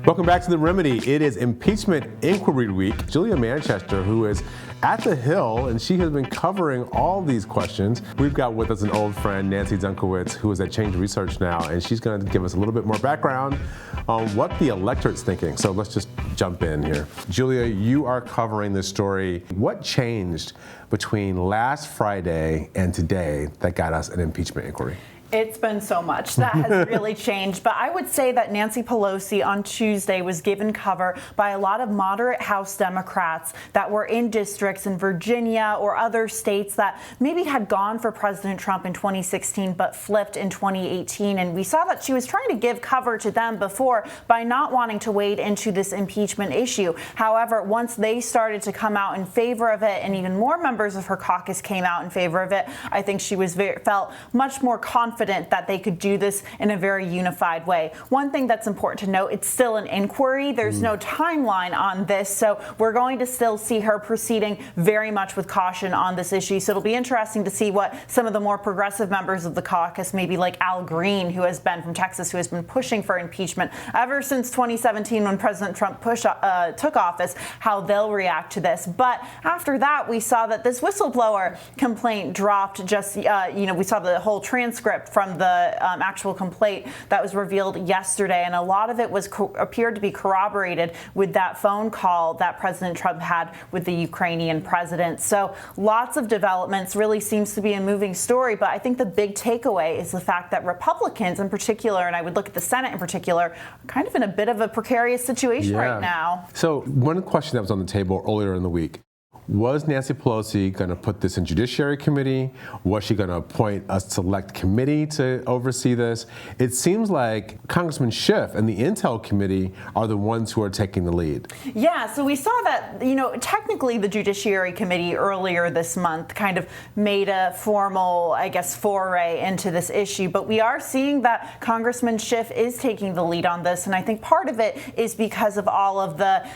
Welcome back to The Remedy. It is Impeachment Inquiry Week. Julia Manchester, who is at the Hill, and she has been covering all these questions. We've got with us an old friend, Nancy Zdunkewicz, who is at Change Research now, and she's going to give us a little bit more background on what the electorate's thinking. So let's just jump in here. Julia, you are covering this story. What changed between last Friday and today that got us an impeachment inquiry? It's been so much that has really changed. But I would say that Nancy Pelosi on Tuesday was given cover by a lot of moderate House Democrats that were in districts in Virginia or other states that maybe had gone for President Trump in 2016 but flipped in 2018. And we saw that she was trying to give cover to them before by not wanting to wade into this impeachment issue. However, once they started to come out in favor of it and even more members of her caucus came out in favor of it, I think she was felt much more confident that they could do this in a very unified way. One thing that's important to note, it's still an inquiry. There's no timeline on this, so we're going to still see her proceeding very much with caution on this issue. So it'll be interesting to see what some of the more progressive members of the caucus, maybe like Al Green, who has been from Texas, who has been pushing for impeachment ever since 2017 when President Trump took office, how they'll react to this. But after that, we saw that this whistleblower complaint dropped just, we saw the whole transcript from the actual complaint that was revealed yesterday, and a lot of it was appeared to be corroborated with that phone call that President Trump had with the Ukrainian president. So lots of developments, really seems to be a moving story, but I think the big takeaway is the fact that Republicans in particular, and I would look at the Senate in particular, are kind of in a bit of a precarious situation right now. So one question that was on the table earlier in the week: was Nancy Pelosi going to put this in Judiciary Committee? Was she going to appoint a select committee to oversee this? It seems like Congressman Schiff and the Intel Committee are the ones who are taking the lead. Yeah, so we saw that, technically the Judiciary Committee earlier this month kind of made a formal, foray into this issue. But we are seeing that Congressman Schiff is taking the lead on this. And I think part of it is because of all of the,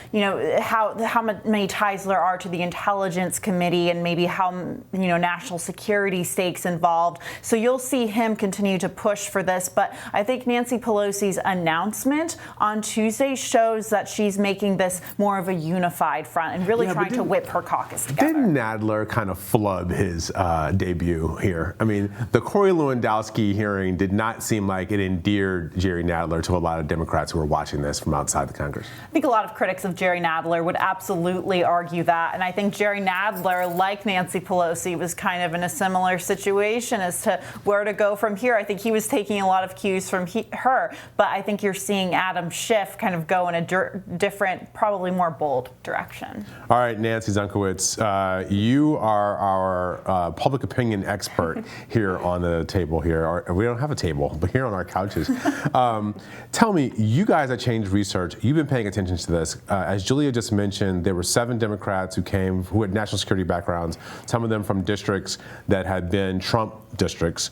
how many ties there are to the Intelligence Committee and maybe how national security stakes involved. So you'll see him continue to push for this. But I think Nancy Pelosi's announcement on Tuesday shows that she's making this more of a unified front and really trying to whip her caucus together. Didn't Nadler kind of flub his debut here? I mean, the Corey Lewandowski hearing did not seem like it endeared Jerry Nadler to a lot of Democrats who were watching this from outside the Congress. I think a lot of critics of Jerry Nadler would absolutely argue that, and I think Jerry Nadler, like Nancy Pelosi, was kind of in a similar situation as to where to go from here. I think he was taking a lot of cues from her, but I think you're seeing Adam Schiff kind of go in a different, probably more bold direction. All right, Nancy Zdunkewicz, you are our public opinion expert here on the table here. We don't have a table, but here on our couches. Tell me, you guys at Change Research, you've been paying attention to this. As Julia just mentioned, there were 7 Democrats who had national security backgrounds, some of them from districts that had been Trump districts.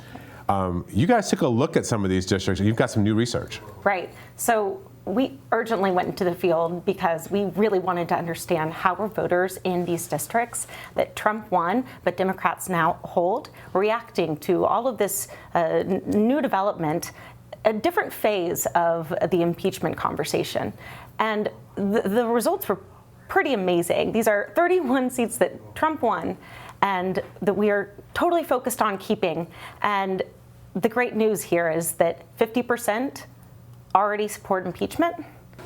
You guys took a look at some of these districts, and you've got some new research. Right. So we urgently went into the field because we really wanted to understand how were voters in these districts that Trump won, but Democrats now hold, reacting to all of this new development, a different phase of the impeachment conversation. And the results were pretty amazing. These are 31 seats that Trump won and that we are totally focused on keeping. And the great news here is that 50% already support impeachment.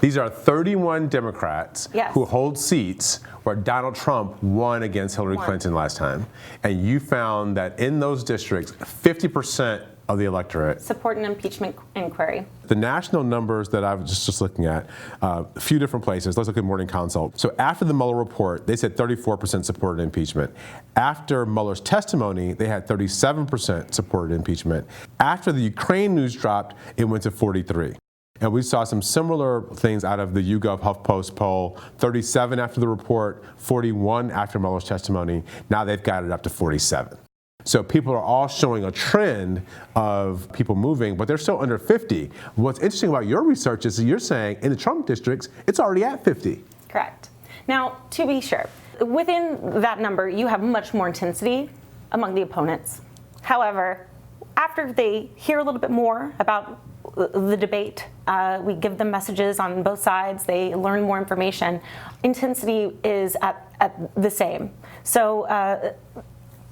These are 31 Democrats who hold seats where Donald Trump won against Hillary Clinton last time. And you found that in those districts, 50% of the electorate support an impeachment inquiry. The national numbers that I was just looking at, a few different places. Let's look at Morning Consult. So after the Mueller report, they said 34% supported impeachment. After Mueller's testimony, they had 37% supported impeachment. After the Ukraine news dropped, it went to 43%. And we saw some similar things out of the YouGov HuffPost poll, 37 after the report, 41 after Mueller's testimony. Now they've got it up to 47. So people are all showing a trend of people moving, but they're still under 50. What's interesting about your research is that you're saying in the Trump districts, it's already at 50. Correct. Now, to be sure, within that number, you have much more intensity among the opponents. However, after they hear a little bit more about the debate. We give them messages on both sides. They learn more information. Intensity is at the same. So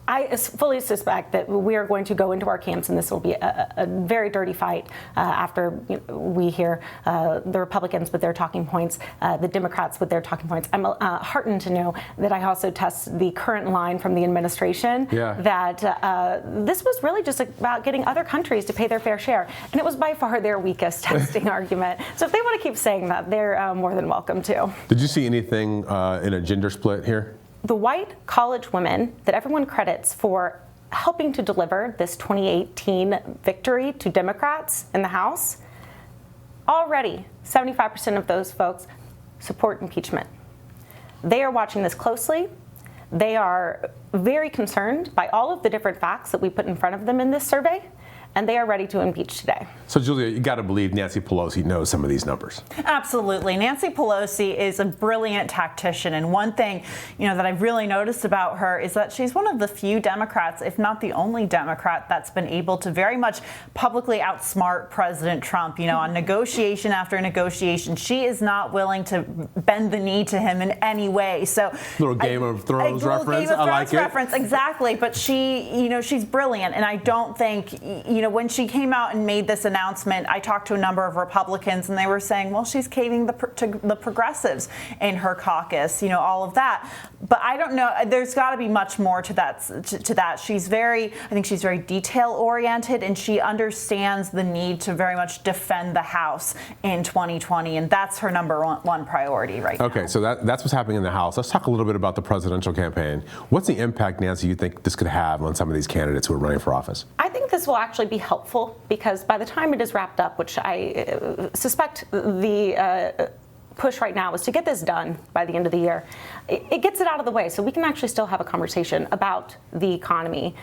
I fully suspect that we are going to go into our camps, and this will be a very dirty fight after we hear the Republicans with their talking points, the Democrats with their talking points. I'm heartened to know that I also test the current line from the administration that this was really just about getting other countries to pay their fair share, and it was by far their weakest testing argument. So if they want to keep saying that, they're more than welcome to. Did you see anything in a gender split here? The white college women that everyone credits for helping to deliver this 2018 victory to Democrats in the House, already 75% of those folks support impeachment. They are watching this closely. They are very concerned by all of the different facts that we put in front of them in this survey, and they are ready to impeach today. So, Julia, you got to believe Nancy Pelosi knows some of these numbers. Absolutely. Nancy Pelosi is a brilliant tactician, and one thing, that I've really noticed about her is that she's one of the few Democrats, if not the only Democrat, that's been able to very much publicly outsmart President Trump. On negotiation after negotiation, she is not willing to bend the knee to him in any way. So, little Game of Thrones reference. I like it. Exactly. But she, she's brilliant, and I don't think, when she came out and made this announcement, I talked to a number of Republicans, and they were saying, well, she's caving to the progressives in her caucus, all of that. But I don't know. There's got to be much more to that. She's I think she's very detail-oriented, and she understands the need to very much defend the House in 2020, and that's her number one priority right now. Okay, so that's what's happening in the House. Let's talk a little bit about the presidential campaign. What's the impact, Nancy, you think this could have on some of these candidates who are running for office? I think this will actually be helpful because by the time it is wrapped up, which I suspect the push right now is to get this done by the end of the year, it gets it out of the way so we can actually still have a conversation about the economy.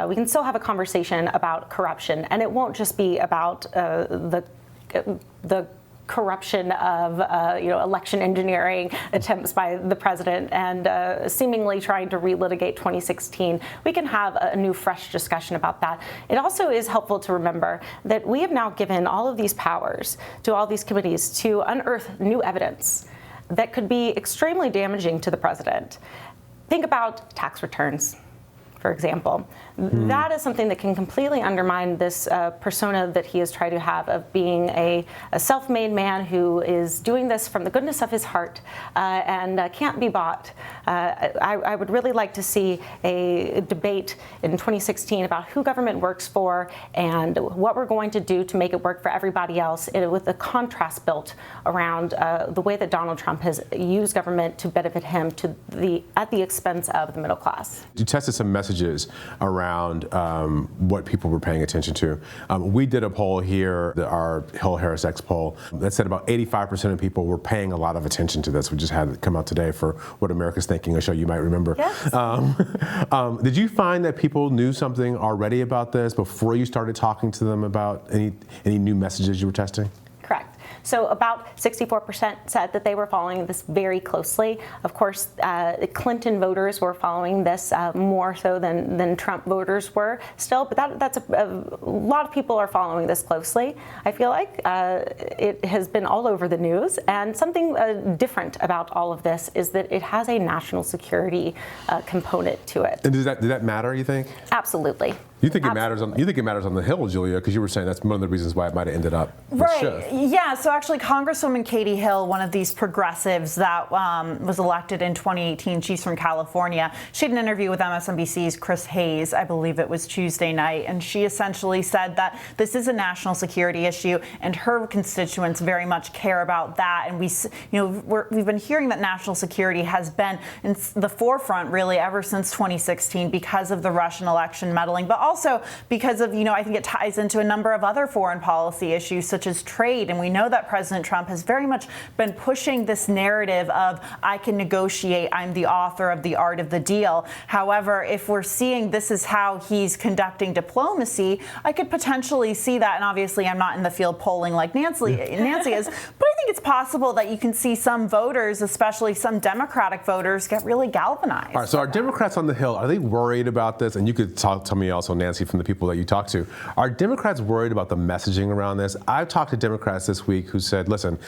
We can still have a conversation about corruption, and it won't just be about the corruption of election engineering attempts by the president and seemingly trying to relitigate 2016. We can have a new, fresh discussion about that. It also is helpful to remember that we have now given all of these powers to all these committees to unearth new evidence that could be extremely damaging to the president. Think about tax returns, for example. That is something that can completely undermine this persona that he has tried to have of being a self-made man who is doing this from the goodness of his heart and can't be bought. I would really like to see a debate in 2016 about who government works for and what we're going to do to make it work for everybody else, with a contrast built around the way that Donald Trump has used government to benefit him at the expense of the middle class. You tested some messages around what people were paying attention to. We did a poll here, our Hill-Harris X poll, that said about 85% of people were paying a lot of attention to this. We just had it come out today for What America's Thinking, a show you might remember. Yes. Did you find that people knew something already about this before you started talking to them about any new messages you were testing? Correct. So about 64% said that they were following this very closely. Of course, Clinton voters were following this more so than Trump voters were still, but that's a lot of people are following this closely. I feel like it has been all over the news, and something different about all of this is that it has a national security component to it. And did that matter, you think? Absolutely. You think it matters on the Hill, Julia, because you were saying that's one of the reasons why it might have ended up. Right. Yeah. So actually, Congresswoman Katie Hill, one of these progressives that was elected in 2018, she's from California. She had an interview with MSNBC's Chris Hayes, I believe it was Tuesday night, and she essentially said that this is a national security issue, and her constituents very much care about that. And we've been hearing that national security has been in the forefront really ever since 2016 because of the Russian election meddling, but also because of, I think it ties into a number of other foreign policy issues such as trade. And we know that President Trump has very much been pushing this narrative of I can negotiate, I'm the author of the art of the deal. However, if we're seeing this is how he's conducting diplomacy, I could potentially see that. And obviously I'm not in the field polling like Nancy is, but I think it's possible that you can see some voters, especially some Democratic voters, get really galvanized. All right, so are Democrats on the Hill, are they worried about this? And you could tell me also, Nancy, from the people that you talk to, are Democrats worried about the messaging around this? I've talked to Democrats this week who said, listen,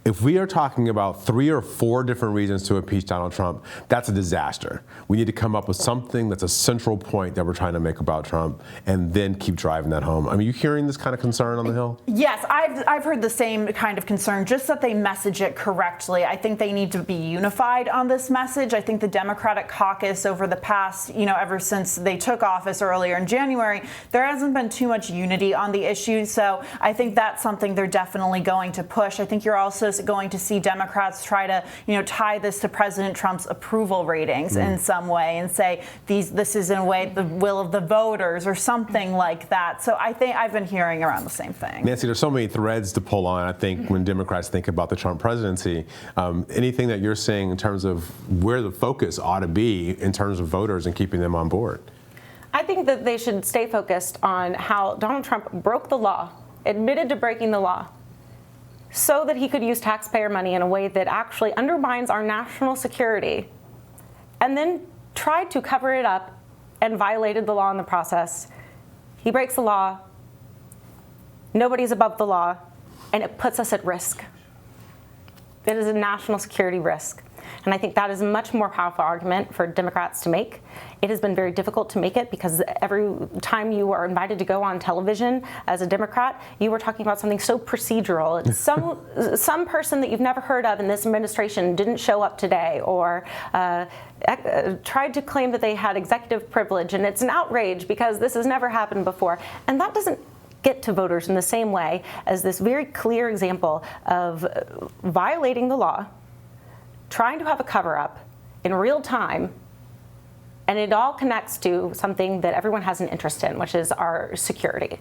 if we are talking about 3 or 4 different reasons to impeach Donald Trump, that's a disaster. We need to come up with something that's a central point that we're trying to make about Trump and then keep driving that home. I mean, you hearing this kind of concern on the Hill? Yes, I've heard the same kind of concern, just that they message it correctly. I think they need to be unified on this message. I think the Democratic caucus over the past, ever since they took office earlier in January, there hasn't been too much unity on the issue. So I think that's something they're definitely going to push. I think you're also going to see Democrats try to, tie this to President Trump's approval ratings in some way and say this is in a way the will of the voters or something like that. So I think I've been hearing around the same thing. Nancy, there's so many threads to pull on, I think, when Democrats think about the Trump presidency. Anything that you're saying in terms of where the focus ought to be in terms of voters and keeping them on board? I think that they should stay focused on how Donald Trump broke the law, admitted to breaking the law, so that he could use taxpayer money in a way that actually undermines our national security, and then tried to cover it up and violated the law in the process. He breaks the law, nobody's above the law, and it puts us at risk. It is a national security risk. And I think that is a much more powerful argument for Democrats to make. It has been very difficult to make it because every time you are invited to go on television as a Democrat, you were talking about something so procedural. It's some person that you've never heard of in this administration didn't show up today, or tried to claim that they had executive privilege, and it's an outrage because this has never happened before. And that doesn't get to voters in the same way as this very clear example of violating the law, trying to have a cover-up in real time, and it all connects to something that everyone has an interest in, which is our security.